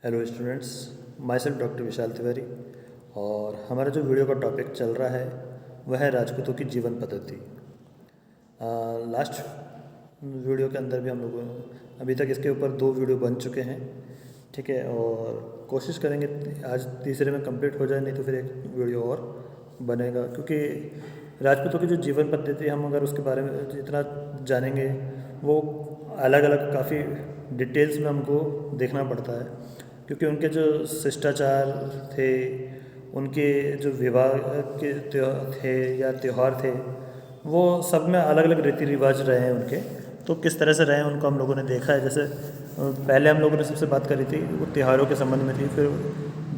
Hello students, myself doctor Vishal Tiwari. और हमारा जो वीडियो का टॉपिक चल रहा है वह है राजपूतों की जीवन पद्धति। लास्ट वीडियो के अंदर भी हम लोगों अभी तक इसके ऊपर 2 वीडियो बन चुके हैं, ठीक है। और कोशिश करेंगे आज तीसरे में कंप्लीट हो जाए, नहीं तो फिर एक वीडियो और बनेगा, क्योंकि राजपूतों की जो जीवन पद्धति हम अगर उसके बारे में जितना जानेंगे वो अलग अलग काफ़ी डिटेल्स में हमको देखना पड़ता है, क्योंकि उनके जो शिष्टाचार थे, उनके जो विवाह के थे या त्यौहार थे, वो सब में अलग अलग रीति रिवाज रहे हैं उनके। तो किस तरह से रहे हैं उनको हम लोगों ने देखा है। जैसे पहले हम लोगों ने सबसे बात करी थी वो त्योहारों के संबंध में थी, फिर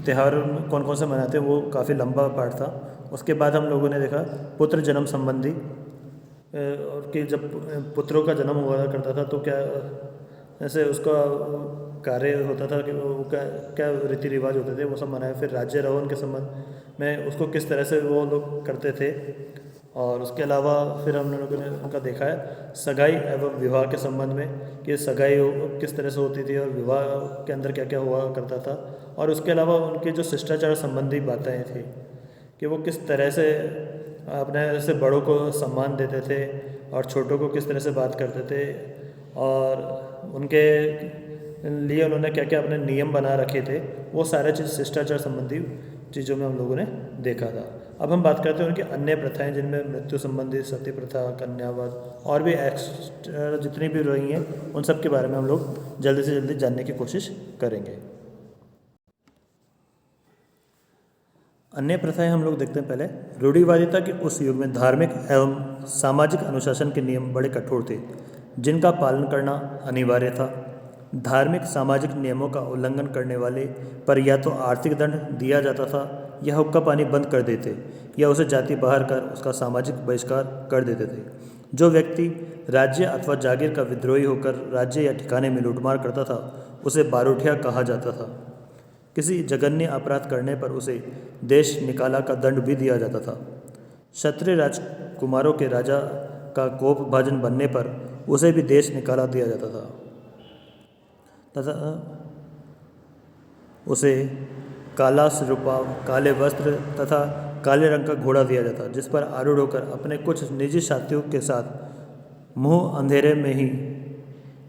त्यौहार कौन कौन से मनाते हैं वो काफ़ी लंबा पार्ट था। उसके बाद हम लोगों ने देखा पुत्र जन्म संबंधी, और कि जब पुत्रों का जन्म हुआ करता था तो क्या ऐसे उसका कार्य होता था कि वो क्या क्या रीति रिवाज होते थे वो सब मनाए। फिर राज्य रोहन के संबंध में उसको किस तरह से वो लोग करते थे। और उसके अलावा फिर हम लोगों ने उनका देखा है सगाई एवं विवाह के संबंध में कि सगाई किस तरह से होती थी और विवाह के अंदर क्या क्या हुआ करता था। और उसके अलावा उनके जो शिष्टाचार संबंधी बातें थी कि वो किस तरह से अपने से बड़ों को सम्मान देते थे और छोटों को किस तरह से बात करते थे, और उनके लिए उन्होंने क्या क्या अपने नियम बना रखे थे, वो सारे चीज़ शिष्टाचार संबंधी चीज़ों में हम लोगों ने देखा था। अब हम बात करते हैं उनकी अन्य प्रथाएं, जिनमें मृत्यु संबंधी, सती प्रथा, कन्यावाद और भी एक्स्ट्रा जितनी भी रही हैं उन सब के बारे में हम लोग जल्दी से जल्दी जानने की कोशिश करेंगे। अन्य प्रथाएं हम लोग देखते हैं। पहले रूढ़िवादिता के उस युग में धार्मिक एवं सामाजिक अनुशासन के नियम बड़े कठोर थे, जिनका पालन करना अनिवार्य था। धार्मिक सामाजिक नियमों का उल्लंघन करने वाले पर या तो आर्थिक दंड दिया जाता था, या हुक्का पानी बंद कर देते, या उसे जाति बाहर कर उसका सामाजिक बहिष्कार कर देते थे। जो व्यक्ति राज्य अथवा जागीर का विद्रोही होकर राज्य या ठिकाने में लूटमार करता था उसे बारूठिया कहा जाता था। किसी जघन्य अपराध करने पर उसे देश निकाला का दंड भी दिया जाता था। क्षत्रिय राजकुमारों के राजा का कोप भाजन बनने पर उसे भी देश निकाला दिया जाता था तथा उसे काला सिरुपा, काले वस्त्र तथा काले रंग का घोड़ा दिया जाता, जिस पर आरूढ़ होकर अपने कुछ निजी साथियों के साथ मुंह अंधेरे में ही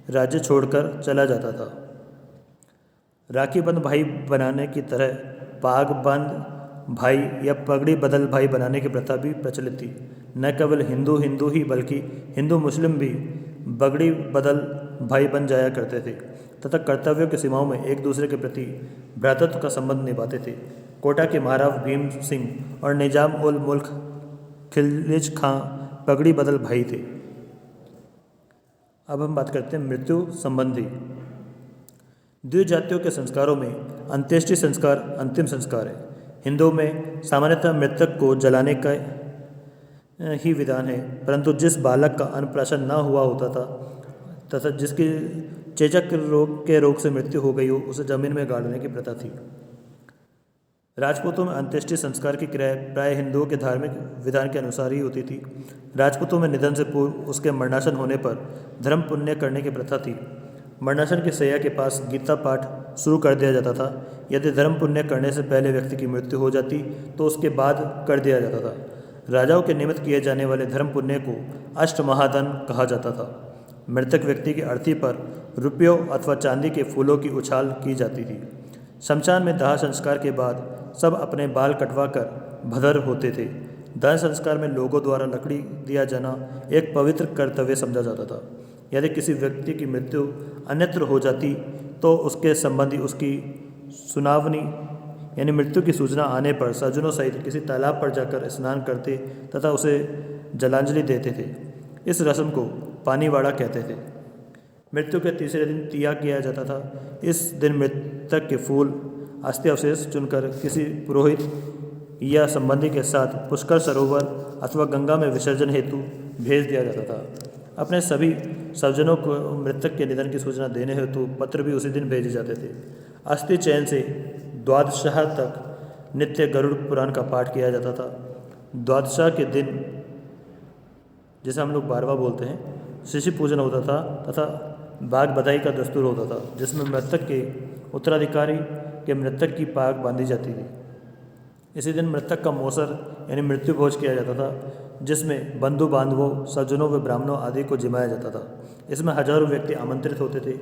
राज्य छोड़कर चला जाता था। राखी बंद भाई बनाने की तरह पाग बंद भाई या पगड़ी बदल भाई बनाने की प्रथा भी प्रचलित थी। न केवल हिंदू हिंदू ही बल्कि हिंदू मुस्लिम भी पगड़ी बदल भाई बन जाया करते थे तथा कर्तव्यों की सीमाओं में एक दूसरे के प्रति भ्रातृत्व का संबंध निभाते थे। कोटा के महाराव भीम सिंह और निजाम उल मुल्क खिलजी खां पगड़ी बदल भाई थे। अब हम बात करते हैं मृत्यु संबंधी। द्विजातियों के संस्कारों में अंत्येष्टि संस्कार अंतिम संस्कार है। हिंदुओं में सामान्यतः मृतक को जलाने का ही विधान है, परंतु जिस बालक का अन्नप्राशन न हुआ होता था तथा जिसकी चेचक रोग से मृत्यु हो गई हो उसे जमीन में गाड़ने की प्रथा थी। राजपूतों में अंत्येष्टि संस्कार की क्रिया प्राय हिंदुओं के धार्मिक विधान के अनुसार ही होती थी। राजपूतों में निधन से पूर्व उसके मरणासन होने पर धर्म पुण्य करने की प्रथा थी। मरणासन की शैया के पास गीता पाठ शुरू कर दिया जाता था। यदि धर्म पुण्य करने से पहले व्यक्ति की मृत्यु हो जाती तो उसके बाद कर दिया जाता था। राजाओं के निमित्त किए जाने वाले धर्म पुण्य को अष्टमहादान कहा जाता था। मृतक व्यक्ति की अर्थी पर रुपयों अथवा चांदी के फूलों की उछाल की जाती थी। शमशान में दाह संस्कार के बाद सब अपने बाल कटवा कर भदर होते थे। दाह संस्कार में लोगों द्वारा लकड़ी दिया जाना एक पवित्र कर्तव्य समझा जाता था। यदि किसी व्यक्ति की मृत्यु अन्यत्र हो जाती तो उसके संबंधी उसकी सुनावनी यानी मृत्यु की सूचना आने पर सज्जनों सहित किसी तालाब पर जाकर स्नान करते तथा उसे जलांजलि देते थे। इस रस्म को पानीवाड़ा कहते थे। मृत्यु के तीसरे दिन तिया किया जाता था। इस दिन मृतक के फूल अस्थि अवशेष चुनकर किसी पुरोहित या संबंधी के साथ पुष्कर सरोवर अथवा गंगा में विसर्जन हेतु भेज दिया जाता था। अपने सभी सज्जनों को मृतक के निधन की सूचना देने हेतु पत्र भी उसी दिन भेजे जाते थे। अस्थि चयन से द्वादशाह तक नित्य गरुड़ पुराण का पाठ किया जाता था। द्वादशाह के दिन, जिसे हम लोग 12वां बोलते हैं, शिशि पूजन होता था तथा बाग बधाई का दस्तूर होता था, जिसमें मृतक के उत्तराधिकारी के मृतक की पाग बांधी जाती थी। इसी दिन मृतक का मौसर यानी मृत्यु भोज किया जाता था, जिसमें बंधु बांधवों, सज्जनों व ब्राह्मणों आदि को जिमाया जाता था। इसमें हजारों व्यक्ति आमंत्रित होते थे।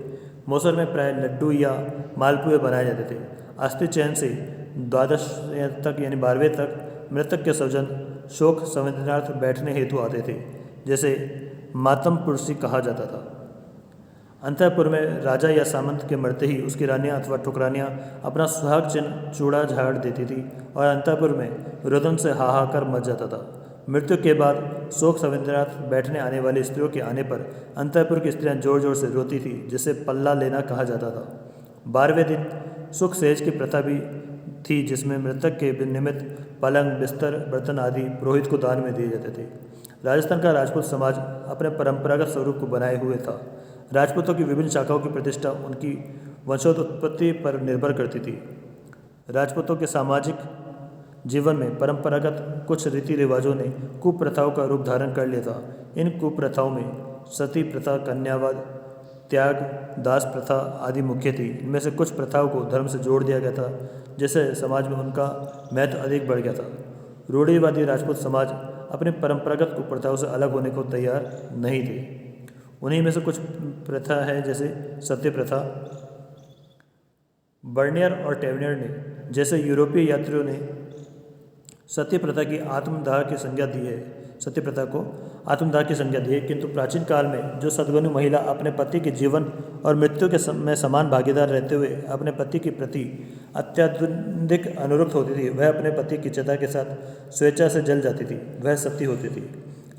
मौसर में प्राय लड्डू या मालपुए बनाए जाते थे। अस्थि चयन से द्वादश तक यानी 12वें तक मृतक के स्वजन शोक संवेदनार्थ बैठने हेतु आते थे, जैसे मातम पुरुषी कहा जाता था। अंतःपुर में राजा या सामंत के मरते ही उसकी रानियाँ अथवा ठुकरानियाँ अपना सुहाग चिन्ह चूड़ा झाड़ देती थी और अंतःपुर में रुदन से हाहाकार मच जाता था। मृत्यु के बाद शोक संवेदनार्थ बैठने आने वाली स्त्रियों के आने पर अंतःपुर की स्त्रियां जोर जोर से रोती थी, जिसे पल्ला लेना कहा जाता था। 12वें दिन सुख सेज की प्रथा भी थी, जिसमें मृतक के निमित्त पलंग, बिस्तर, बर्तन आदि पुरोहित को दान में दिए जाते थे। राजस्थान का राजपूत समाज अपने परंपरागत स्वरूप को बनाए हुए था। राजपूतों की विभिन्न शाखाओं की प्रतिष्ठा उनकी वंशोत्पत्ति पर निर्भर करती थी। राजपूतों के सामाजिक जीवन में परंपरागत कुछ रीति रिवाजों ने कुप्रथाओं का रूप धारण कर लिया था। इन कुप्रथाओं में सती प्रथा, कन्यावाद, त्याग, दास प्रथा आदि मुख्य थी। इनमें से कुछ प्रथाओं को धर्म से जोड़ दिया गया था, जिससे समाज में उनका महत्व अधिक बढ़ गया था। रूढ़िवादी राजपूत समाज अपने परंपरागत कुप्रथाओं से अलग होने को तैयार नहीं थे। उन्हीं में से कुछ प्रथा है, जैसे सत्य प्रथा। बर्नियर और टेवनियर ने जैसे यूरोपीय यात्रियों ने सत्य प्रथा की आत्मदाह की संज्ञा दी है, सत्य प्रथा को आत्मदाह की संज्ञा दी है, किंतु प्राचीन काल में जो सद्गुणी महिला अपने पति के जीवन और मृत्यु के में समान भागीदार रहते हुए अपने पति के प्रति अत्यधिक अनुरक्त होती थी, वह अपने पति की चिता के साथ स्वेच्छा से जल जाती थी, वह सती होती थी।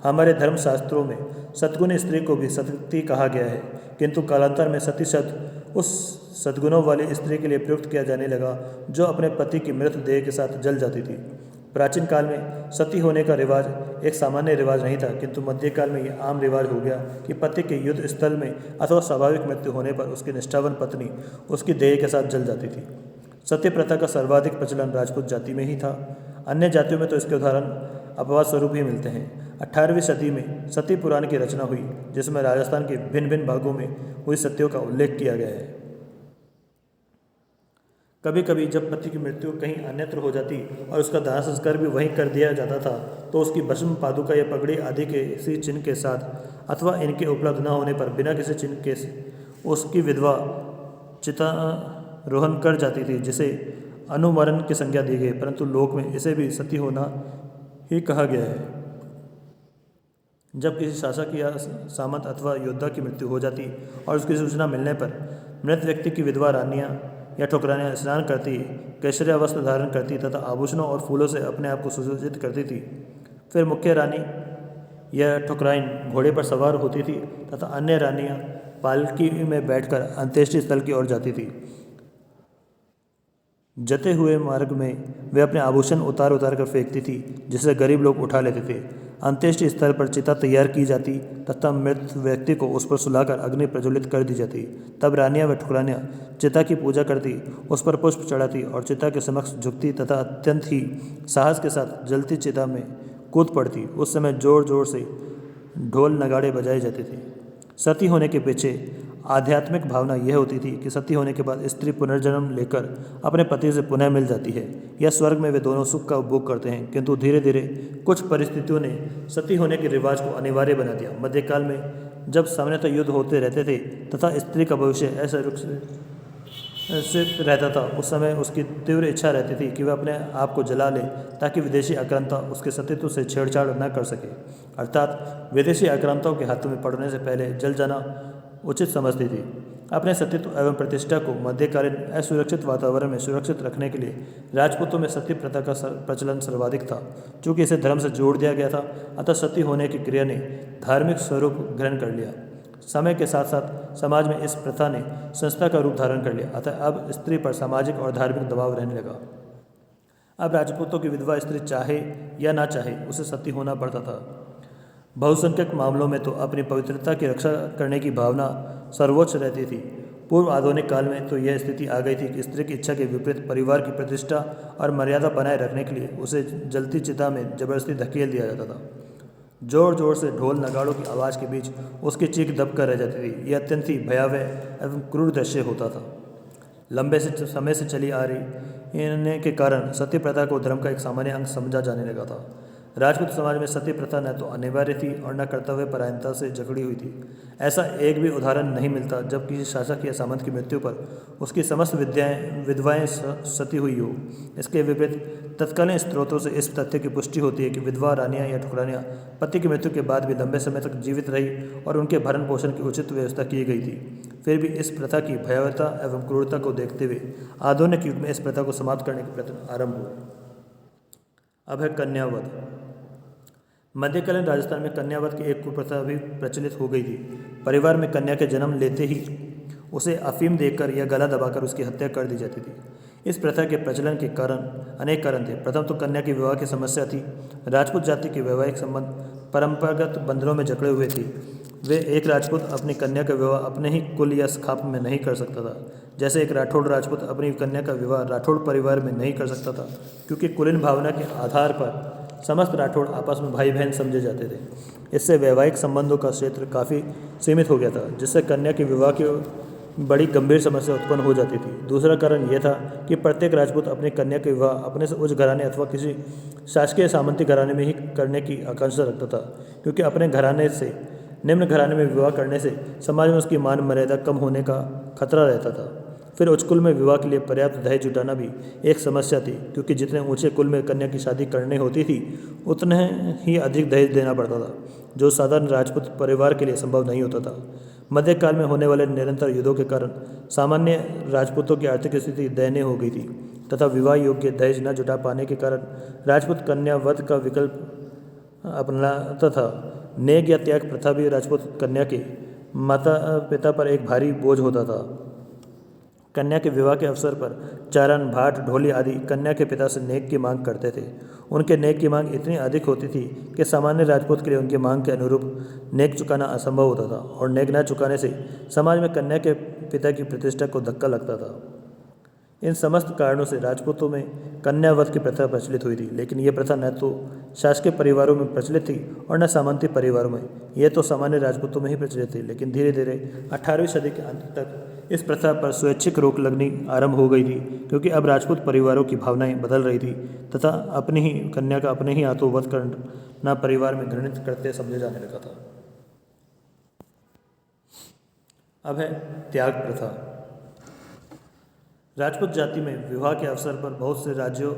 हमारे धर्मशास्त्रों में सद्गुणी स्त्री को भी सती कहा गया है, किंतु कालांतर में सती शब्द उस सद्गुणों वाली स्त्री के लिए प्रयुक्त किया जाने लगा जो अपने पति की मृत देह के साथ जल जाती थी। प्राचीन काल में सती होने का रिवाज एक सामान्य रिवाज नहीं था, किंतु मध्यकाल में यह आम रिवाज हो गया कि पति के युद्ध स्थल में अथवा स्वाभाविक मृत्यु होने पर उसकी निष्ठावान पत्नी उसकी देह के साथ जल जाती थी। सत्य प्रथा का सर्वाधिक प्रचलन राजपूत जाति में ही था। अन्य जातियों में तो इसके उदाहरण अपवाद स्वरूप ही मिलते हैं। 18वीं सदी में सती पुराण की रचना हुई, जिसमें राजस्थान के भिन्न भिन्न भागों में हुई सतियों का उल्लेख किया गया है। कभी कभी जब पति की मृत्यु कहीं अन्यत्र हो जाती और उसका दाह संस्कार भी वहीं कर दिया जाता था, तो उसकी भस्म, पादुका या पगड़ी आदि के किसी चिन्ह के साथ अथवा इनके उपलब्ध न होने पर बिना किसी चिन्ह के उसकी विधवा चितारोहण कर जाती थी, जिसे अनुमरण की संज्ञा दी गई, परंतु लोक में इसे भी सती होना ही कहा गया है। जब किसी शासक या सामंत अथवा योद्धा की मृत्यु हो जाती और उसकी सूचना मिलने पर मृत व्यक्ति की विधवा रानियाँ या ठुकरानियाँ स्नान करती, केसरिया वस्त्र धारण करती तथा आभूषणों और फूलों से अपने आप को सुसज्जित करती थी। फिर मुख्य रानी या ठुकराइन घोड़े पर सवार होती थी तथा अन्य रानियाँ पालकी में बैठकर अंत्येष्टि स्थल की ओर जाती थी। जते हुए मार्ग में वे अपने आभूषण उतार उतार कर फेंकती थी, जिसे गरीब लोग उठा लेते थे। अंत्येष्टि स्थल पर चिता तैयार की जाती तथा मृत व्यक्ति को उस पर सुलाकर अग्नि प्रज्वलित कर दी जाती। तब रानियां व ठुकरानियां चिता की पूजा करती, उस पर पुष्प चढ़ाती और चिता के समक्ष झुकती तथा अत्यंत ही साहस के साथ जलती चिता में कूद पड़ती। उस समय जोर जोर से ढोल नगाड़े बजाए जाते थे। सती होने के पीछे आध्यात्मिक भावना यह होती थी कि सती होने के बाद स्त्री पुनर्जन्म लेकर अपने पति से पुनः मिल जाती है या स्वर्ग में वे दोनों सुख का उपभोग करते हैं, किंतु धीरे धीरे कुछ परिस्थितियों ने सती होने के रिवाज को अनिवार्य बना दिया। मध्यकाल में जब सामान्यतः युद्ध होते रहते थे तथा स्त्री का भविष्य ऐसा रुख से रहता था, उस समय उसकी तीव्र इच्छा रहती थी कि वह अपने आप को जला ले ताकि विदेशी आक्रांता उसके सतीत्व से छेड़छाड़ न कर सके, अर्थात विदेशी आक्रांताओं के हाथों में पड़ने से पहले जल जाना उचित समझती थी। अपने सतीत्व एवं प्रतिष्ठा को मध्यकालीन असुरक्षित वातावरण में सुरक्षित रखने के लिए राजपूतों में सती प्रथा का प्रचलन सर्वाधिक था। चूँकि इसे धर्म से जोड़ दिया गया था, अतः सती होने की क्रिया ने धार्मिक स्वरूप ग्रहण कर लिया। समय के साथ साथ समाज में इस प्रथा ने संस्था का रूप धारण कर लिया, अतः अब स्त्री पर सामाजिक और धार्मिक दबाव रहने लगा। अब राजपूतों की विधवा स्त्री चाहे या ना चाहे उसे सती होना पड़ता था। बहुसंख्यक मामलों में तो अपनी पवित्रता की रक्षा करने की भावना सर्वोच्च रहती थी। पूर्व आधुनिक काल में तो यह स्थिति आ गई थी कि स्त्री की इच्छा के विपरीत परिवार की प्रतिष्ठा और मर्यादा बनाए रखने के लिए उसे जलती चिता में जबरदस्ती धकेल दिया जाता था। जोर जोर से ढोल नगाड़ों की आवाज़ के बीच उसकी चीख दब कर रह जाती थी। यह अत्यंत ही भयावह एवं क्रूर दृश्य होता था। लंबे से समय से चली आ रही इनने के कारण सती प्रथा को धर्म का एक सामान्य अंग समझा जाने लगा था। राजपूत समाज में सती प्रथा न तो अनिवार्य थी और न कर्तव्य परायणता से जकड़ी हुई थी। ऐसा एक भी उदाहरण नहीं मिलता जब किसी शासक या सामंत की मृत्यु पर उसकी समस्त विधवाएं सती हुई हो। इसके विपरीत तत्कालीन स्त्रोतों से इस तथ्य की पुष्टि होती है कि विधवा रानियां या ठुकरानियां पति की मृत्यु के बाद भी लंबे समय तक जीवित रही और उनके भरण पोषण की उचित व्यवस्था की गई थी। फिर भी इस प्रथा की भयावहता एवं क्रूरता को देखते हुए आधुनिक युग में इस प्रथा को समाप्त करने के प्रयत्न आरंभ हुए। अब है कन्यावध। मध्यकालीन राजस्थान में कन्यावध की एक कुप्रथा भी प्रचलित हो गई थी। परिवार में कन्या के जन्म लेते ही उसे अफीम देकर या गला दबाकर उसकी हत्या कर दी जाती थी। इस प्रथा के प्रचलन के कारण अनेक कारण थे। प्रथम तो कन्या की विवाह की समस्या थी। राजपूत जाति के वैवाहिक संबंध परंपरागत बंधनों में जकड़े हुए थे। वे एक राजपूत अपनी कन्या का विवाह अपने ही कुल या सखाप में नहीं कर सकता था, जैसे एक राठौड़ राजपूत अपनी कन्या का विवाह राठौड़ परिवार में नहीं कर सकता था, क्योंकि कुलीन भावना के आधार पर समस्त राठौड़ आपस में भाई बहन समझे जाते थे। इससे वैवाहिक संबंधों का क्षेत्र काफ़ी सीमित हो गया था, जिससे कन्या के विवाह की बड़ी गंभीर समस्या उत्पन्न हो जाती थी। दूसरा कारण यह था कि प्रत्येक राजपूत अपनी कन्या के विवाह अपने से उच्च घराने अथवा किसी शासकीय सामंती घराने में ही करने की आकांक्षा रखता था, क्योंकि अपने घराने से निम्न घराने में विवाह करने से समाज में उसकी मान मर्यादा कम होने का खतरा रहता था। फिर उच्च कुल में विवाह के लिए पर्याप्त दहेज जुटाना भी एक समस्या थी, क्योंकि जितने ऊंचे कुल में कन्या की शादी करनी होती थी उतने ही अधिक दहेज देना पड़ता था, जो साधारण राजपूत परिवार के लिए संभव नहीं होता था। मध्यकाल में होने वाले निरंतर युद्धों के कारण सामान्य राजपूतों की आर्थिक स्थिति दयनीय हो गई थी तथा विवाह योग्य दहेज न जुटा पाने के कारण राजपूत कन्या वध का विकल्प अपनाता था। नेग या त्याग प्रथा भी राजपूत कन्या के माता पिता पर एक भारी बोझ होता था। कन्या के विवाह के अवसर पर चारण, भाट, ढोली आदि कन्या के पिता से नेक की मांग करते थे। उनके नेक की मांग इतनी अधिक होती थी कि सामान्य राजपूत के लिए उनकी मांग के अनुरूप नेक चुकाना असंभव होता था, और नेक न चुकाने से समाज में कन्या के पिता की प्रतिष्ठा को धक्का लगता था। इन समस्त कारणों से राजपूतों में कन्यावध की प्रथा प्रचलित हुई थी, लेकिन यह प्रथा न तो शासकीय परिवारों में प्रचलित थी और न सामंती परिवारों में। यह तो सामान्य राजपूतों में ही प्रचलित थी, लेकिन धीरे धीरे 18वीं सदी के अंत तक इस प्रथा पर स्वैच्छिक रोक लगनी आरंभ हो गई थी, क्योंकि अब राजपूत परिवारों की भावनाएं बदल रही थी तथा अपनी ही कन्या का अपने ही हाथों वध करना परिवार में घृणित करते समझे जाने लगा था। अब है त्याग प्रथा। राजपूत जाति में विवाह के अवसर पर बहुत से राज्यों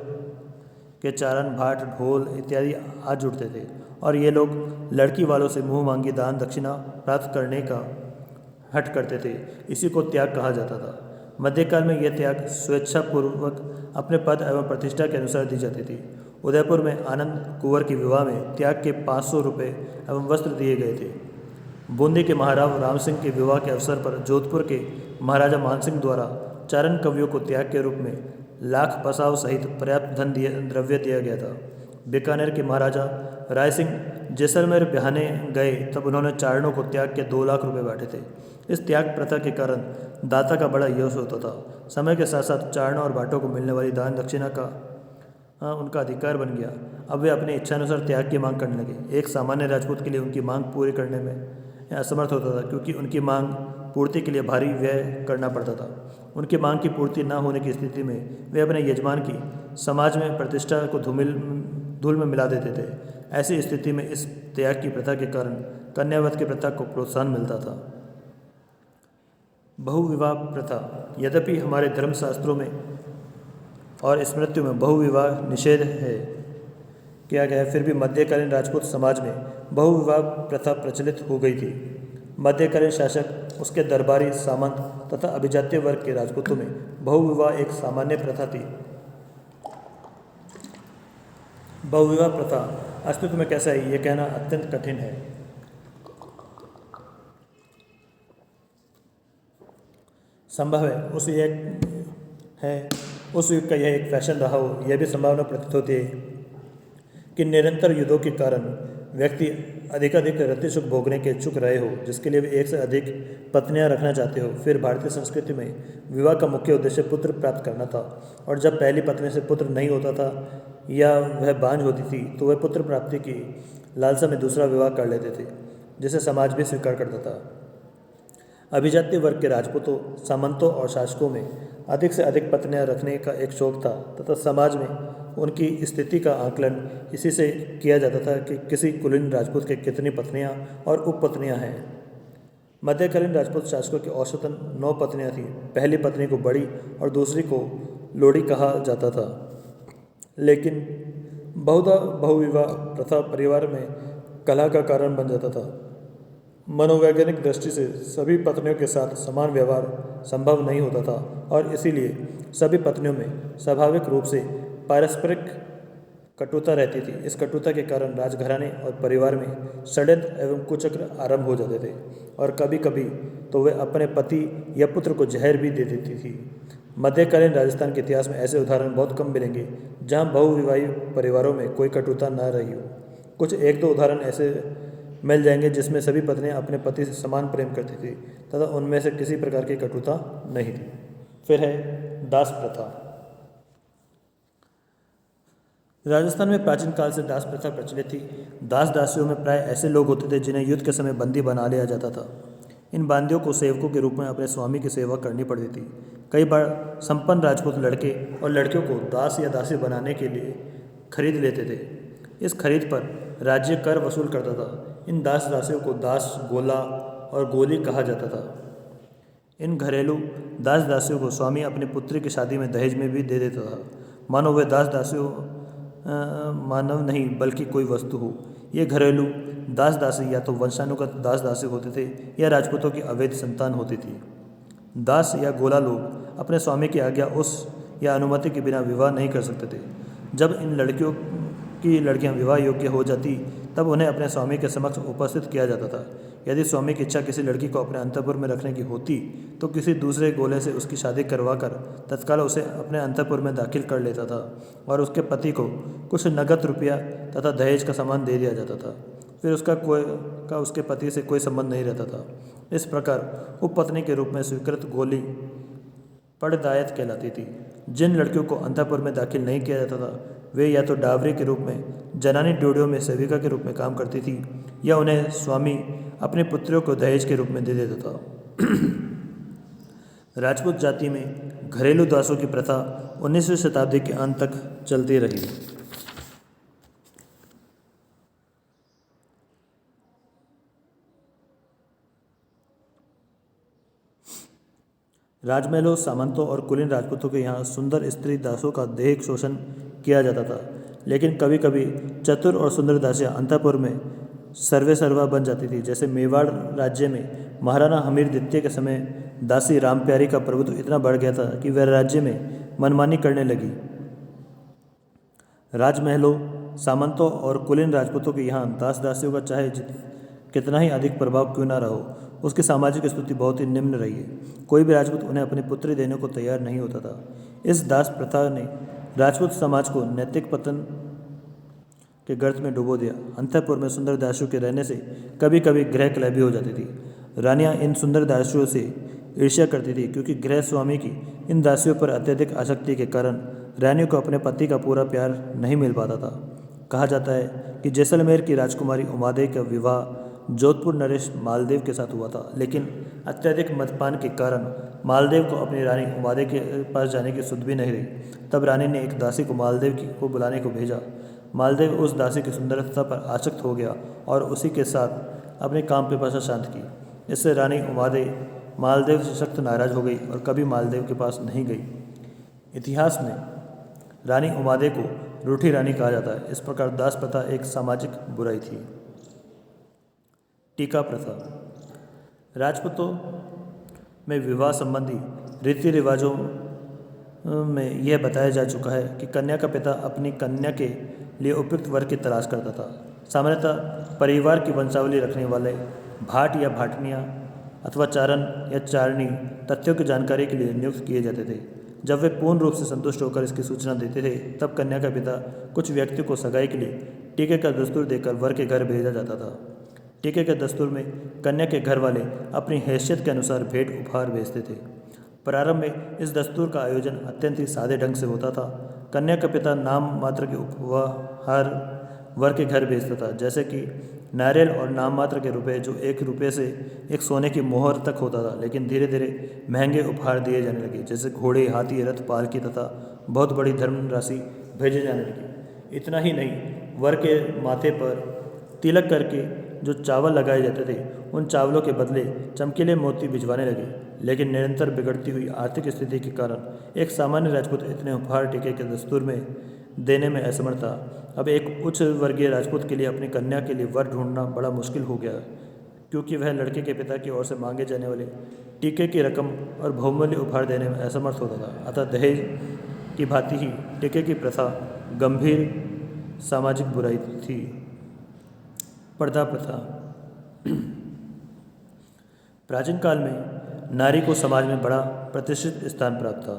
के चारण, भाट, ढोल इत्यादि आ जुड़ते थे, और ये लोग लड़की वालों से मुंह मांगी दान दक्षिणा प्राप्त करने का हट करते थे। इसी को त्याग कहा जाता था। मध्यकाल में यह त्याग स्वेच्छापूर्वक अपने पद एवं प्रतिष्ठा के अनुसार दी जाती थी। उदयपुर में आनंद कुंवर के विवाह में त्याग के 500 रुपये एवं वस्त्र दिए गए थे। बूंदी के महाराव राम सिंह के विवाह के अवसर पर जोधपुर के महाराजा मानसिंह द्वारा चारण कवियों को त्याग के रूप में लाख पसाव सहित पर्याप्त द्रव्य दिया गया था। बीकानेर के महाराजा राय सिंह जैसलमेर बिहाने गए तब उन्होंने चारणों को त्याग के 2 लाख रुपए बांटे थे। इस त्याग प्रथा के कारण दाता का बड़ा यश होता था। समय के साथ साथ चारणों और भाटों को मिलने वाली दान दक्षिणा का उनका अधिकार बन गया। अब वे अपनी इच्छानुसार त्याग की मांग करने लगे। एक सामान्य राजपूत के लिए उनकी मांग पूरी करने में असमर्थ होता था, क्योंकि उनकी मांग पूर्ति के लिए भारी व्यय करना पड़ता था। उनकी मांग की पूर्ति न होने की स्थिति में वे अपने यजमान की समाज में प्रतिष्ठा को धूल में मिला देते थे। ऐसी स्थिति में इस त्याग की प्रथा के कारण कन्यावध की प्रथा को प्रोत्साहन मिलता था। बहुविवाह प्रथा। यद्यपि हमारे धर्मशास्त्रों में और स्मृतियों में बहुविवाह निषेध है किया गया है, फिर भी मध्यकालीन राजपूत समाज में बहुविवाह प्रथा प्रचलित हो गई थी। मध्यकालीन शासक, उसके दरबारी, सामंत तथा अभिजातीय वर्ग के राजपूतों में बहुविवाह एक सामान्य प्रथा थी। बहुविवाह प्रथा अस्तित्व में कैसा है, ये कहना अत्यंत कठिन है। संभव है उस युग का यह एक फैशन रहा हो। यह भी संभावना प्रतीत होती है कि निरंतर युद्धों के कारण व्यक्ति अधिकाधिक रति सुख भोगने के इच्छुक रहे हो, जिसके लिए वे एक से अधिक पत्नियां रखना चाहते हो। फिर भारतीय संस्कृति में विवाह का मुख्य उद्देश्य पुत्र प्राप्त करना था, और जब पहली पत्नी से पुत्र नहीं होता था या वह बांझ होती थी तो वह पुत्र प्राप्ति की लालसा में दूसरा विवाह कर लेते थे, जिसे समाज भी स्वीकार करता था। अभिजात्य वर्ग के राजपूतों, सामंतों और शासकों में अधिक से अधिक पत्नियां रखने का एक शौक था तथा समाज में उनकी स्थिति का आकलन इसी से किया जाता था कि किसी कुलीन राजपूत के कितनी पत्नियां और उपपत्नियां हैं। मध्यकालीन राजपूत शासकों की औसतन 9 पत्नियां थीं। पहली पत्नी को बड़ी और दूसरी को लोड़ी कहा जाता था। लेकिन बहुधा बहुविवाह प्रथा परिवार में कलह का कारण बन जाता था। मनोवैज्ञानिक दृष्टि से सभी पत्नियों के साथ समान व्यवहार संभव नहीं होता था और इसीलिए सभी पत्नियों में स्वाभाविक रूप से पारस्परिक कटुता रहती थी। इस कटुता के कारण राजघराने और परिवार में षड्यंत्र एवं कुचक्र आरंभ हो जाते थे और कभी कभी तो वे अपने पति या पुत्र को जहर भी दे देती थी। मध्यकालीन राजस्थान के इतिहास में ऐसे उदाहरण बहुत कम मिलेंगे जहाँ बहुविवाही परिवारों में कोई कटुता न रही हो। कुछ एक दो उदाहरण ऐसे मिल जाएंगे जिसमें सभी पत्नियां अपने पति से समान प्रेम करती थी तथा उनमें से किसी प्रकार की कटुता नहीं थी। फिर है दास प्रथा। राजस्थान में प्राचीन काल से दास प्रथा प्रचलित थी। दास दासियों में प्राय ऐसे लोग होते थे जिन्हें युद्ध के समय बंदी बना लिया जाता था। इन बंदियों को सेवकों के रूप में अपने स्वामी की सेवा करनी पड़ती थी। कई बार संपन्न राजपूत लड़के और लड़कियों को दास या दासी बनाने के लिए खरीद लेते थे। इस खरीद पर राज्य कर वसूल करता था। इन दास दासियों को दास, गोला और गोली कहा जाता था। इन घरेलू दास दासियों को स्वामी अपनी पुत्री की शादी में दहेज में भी दे देता था, मानो वे दास दासियों मानव नहीं बल्कि कोई वस्तु हो। ये घरेलू दास दासी या तो वंशानुगत दास दासी होते थे या राजपूतों की अवैध संतान होती थी। दास या गोला लोग अपने स्वामी की आज्ञा उस या अनुमति के बिना विवाह नहीं कर सकते थे। जब इन लड़कियों की लड़कियां विवाह योग्य हो जाती तब उन्हें अपने स्वामी के समक्ष उपस्थित किया जाता था। यदि स्वामी की इच्छा किसी लड़की को अपने अंतःपुर में रखने की होती तो किसी दूसरे गोले से उसकी शादी करवाकर तत्काल उसे अपने अंतःपुर में दाखिल कर लेता था और उसके पति को कुछ नगद रुपया तथा दहेज का सामान दे दिया जाता था। फिर उसके पति से कोई संबंध नहीं रहता था। इस प्रकार उपपत्नी के रूप में स्वीकृत गोली पड़दायत कहलाती थी। जिन लड़कियों को अंतःपुर में दाखिल नहीं किया जाता था वे या तो डावरी के रूप में जनानी ड्योढ़ियों में सेविका के रूप में काम करती थी या उन्हें स्वामी अपनी पुत्रियों को दहेज के रूप में दे देता था। राजपूत जाति में घरेलू दासों की प्रथा 19वीं शताब्दी के अंत तक चलती रही। राजमहलों, सामंतों और कुलीन राजपूतों के यहाँ सुंदर स्त्री दासों का दैहिक शोषण किया जाता था, लेकिन कभी कभी चतुर और सुंदर दासियाँ अंतःपुर में सर्वेसर्वा बन जाती थी। जैसे मेवाड़ राज्य में महाराणा हमीर द्वितीय के समय दासी रामप्यारी का प्रभुत्व इतना बढ़ गया था कि वह राज्य में मनमानी करने लगी। राजमहलों, सामंतों और कुलीन राजपूतों के यहाँ दास दासियों का चाहे कितना ही अधिक प्रभाव क्यों ना रहो, उसकी सामाजिक स्थिति बहुत ही निम्न रही है। कोई भी राजपूत उन्हें अपनी पुत्री देने को तैयार नहीं होता था। इस दास प्रथा ने राजपूत समाज को नैतिक पतन के गर्त में डुबो दिया। अंतःपुर में सुंदर दासियों के रहने से कभी कभी गृह कलह भी हो जाती थी। रानियां इन सुंदर दासियों से ईर्ष्या करती थी क्योंकि गृह स्वामी की इन दासियों पर अत्यधिक आसक्ति के कारण रानियों को अपने पति का पूरा प्यार नहीं मिल पाता था। कहा जाता है कि जैसलमेर की राजकुमारी उमादेव का विवाह जोधपुर नरेश मालदेव के साथ हुआ था, लेकिन अत्यधिक मदपान के कारण मालदेव को अपनी रानी उमादेव के पास जाने की सुध भी नहीं रही। तब रानी ने एक दासी को मालदेव को बुलाने को भेजा। मालदेव उस दासी की सुंदरता पर आसक्त हो गया और उसी के साथ अपने काम पे पासा शांत की। इससे रानी उमादेव मालदेव से सख्त नाराज हो गई और कभी मालदेव के पास नहीं गई। इतिहास में रानी उमादेव को रूठी रानी कहा जाता है। इस प्रकार दास प्रथा एक सामाजिक बुराई थी। टीका प्रथा। राजपूतों में विवाह संबंधी रीति रिवाजों में यह बताया जा चुका है कि कन्या का पिता अपनी कन्या के लिए उपयुक्त वर की तलाश करता था। सामान्यतः परिवार की वंशावली रखने वाले भाट या भाटनिया अथवा चारण या चारणी तथ्यों की जानकारी के लिए नियुक्त किए जाते थे। जब वे पूर्ण रूप से संतुष्ट होकर इसकी सूचना देते थे तब कन्या का पिता कुछ व्यक्ति को सगाई के लिए टीके का दस्तूर देकर वर के घर भेजा जाता था। टीके के दस्तूर में कन्या के घर वाले अपनी हैसियत के अनुसार भेंट उपहार भेजते थे। प्रारंभ में इस दस्तूर का आयोजन अत्यंत ही सादे ढंग से होता था। कन्या का पिता नाम मात्र के उपहार वर के घर भेजता था, जैसे कि नारियल और नाम मात्र के रुपए, जो 1 रुपये से एक सोने की मोहर तक होता था। लेकिन धीरे धीरे महंगे उपहार दिए जाने लगे, जैसे घोड़े, हाथी, रथ, पालकी तथा बहुत बड़ी धनराशि भेजे जाने लगी। इतना ही नहीं, वर के माथे पर तिलक करके जो चावल लगाए जाते थे, उन चावलों के बदले चमकीले मोती भिजवाने लगे। लेकिन निरंतर बिगड़ती हुई आर्थिक स्थिति के कारण एक सामान्य राजपूत इतने उपहार टीके के दस्तूर में देने में असमर्थ था। अब एक उच्च वर्गीय राजपूत के लिए अपनी कन्या के लिए वर ढूंढना बड़ा मुश्किल हो गया, क्योंकि वह लड़के के पिता की ओर से मांगे जाने वाले टीके की रकम और बहुमूल्य उपहार देने में असमर्थ होता था। अतः दहेज की भांति ही टीके की प्रथा गंभीर सामाजिक बुराई थी। पर्दा प्रथा। प्राचीन काल में नारी को समाज में बड़ा प्रतिष्ठित स्थान प्राप्त था।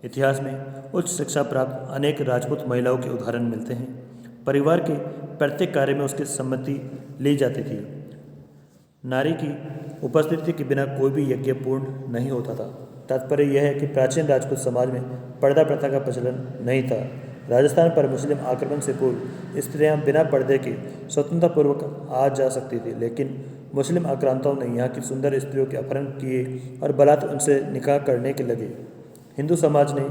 इतिहास में उच्च शिक्षा प्राप्त अनेक राजपूत महिलाओं के उदाहरण मिलते हैं। परिवार के प्रत्येक कार्य में उसकी सम्मति ली जाती थी। नारी की उपस्थिति के बिना कोई भी यज्ञ पूर्ण नहीं होता था। तात्पर्य यह है कि प्राचीन राजपूत समाज में पर्दा प्रथा का प्रचलन नहीं था। राजस्थान पर मुस्लिम आक्रमण से पूर्व स्त्रियां बिना पर्दे के स्वतंत्रतापूर्वक आ जा सकती थी, लेकिन मुस्लिम आक्रांताओं ने यहाँ की सुंदर स्त्रियों के अपहरण किए और बलात् उनसे निकाह करने के लगे। हिंदू समाज ने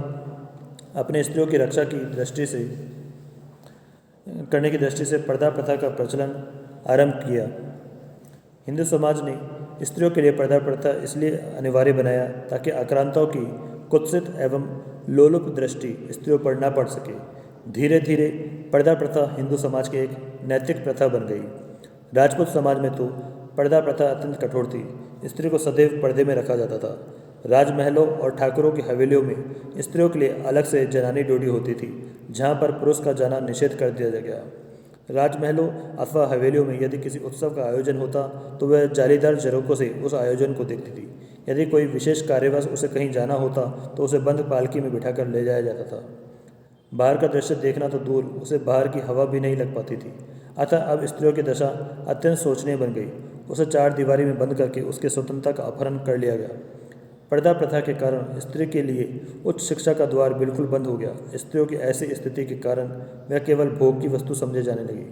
अपने स्त्रियों की रक्षा की दृष्टि से करने की दृष्टि से पर्दा प्रथा का प्रचलन आरंभ किया। हिंदू समाज ने स्त्रियों के लिए पर्दा प्रथा इसलिए अनिवार्य बनाया ताकि आक्रांताओं की कुत्सित एवं लोलुप दृष्टि स्त्रियों पर न पड़ सके। धीरे धीरे पर्दा प्रथा हिंदू समाज की एक नैतिक प्रथा बन गई। राजपूत समाज में तो पर्दा प्रथा अत्यंत कठोर थी। स्त्री को सदैव पर्दे में रखा जाता था। राजमहलों और ठाकुरों की हवेलियों में स्त्रियों के लिए अलग से जनानी ड्यूटी होती थी, जहाँ पर पुरुष का जाना निषेध कर दिया गया। राजमहलों अथवा हवेलियों में यदि किसी उत्सव का आयोजन होता तो वह जालीदार झरोकों से उस आयोजन को देखती थी। यदि कोई विशेष कार्यवश उसे कहीं जाना होता तो उसे बंद पालकी में बिठाकर ले जाया जाता था। बाहर का दृश्य देखना तो दूर, उसे बाहर की हवा भी नहीं लग पाती थी। अतः अब स्त्रियों की दशा अत्यंत शोचनीय बन गई। उसे 4 दीवारी में बंद करके उसके स्वतंत्रता का अपहरण कर लिया गया। पर्दा प्रथा के कारण स्त्री के लिए उच्च शिक्षा का द्वार बिल्कुल बंद हो गया। स्त्रियों की ऐसी स्थिति के कारण वह केवल भोग की वस्तु समझे जाने लगी।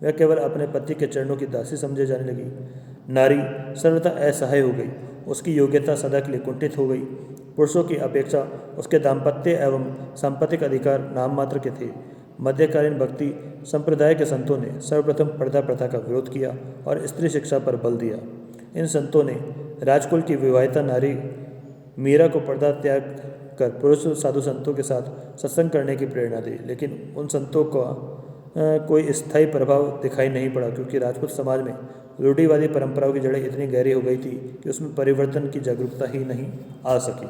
वह केवल अपने पति के चरणों की दासी समझे जाने लगी। नारी सर्वथा असहाय हो गई। उसकी योग्यता सदा के लिए कुंठित हो गई। पुरुषों की अपेक्षा उसके दाम्पत्य एवं सांपत्तिक अधिकार नाम मात्र के थे। मध्यकालीन भक्ति संप्रदाय के संतों ने सर्वप्रथम पर्दा प्रथा का विरोध किया और स्त्री शिक्षा पर बल दिया। इन संतों ने राजकुल की विवाहिता नारी मीरा को पर्दा त्याग कर पुरुष साधु संतों के साथ सत्संग करने की प्रेरणा दी, लेकिन उन संतों का कोई स्थायी प्रभाव दिखाई नहीं पड़ा, क्योंकि राजपूत समाज में रूढ़िवादी परंपराओं की जड़ें इतनी गहरी हो गई थी कि उसमें परिवर्तन की जागरूकता ही नहीं आ सकी।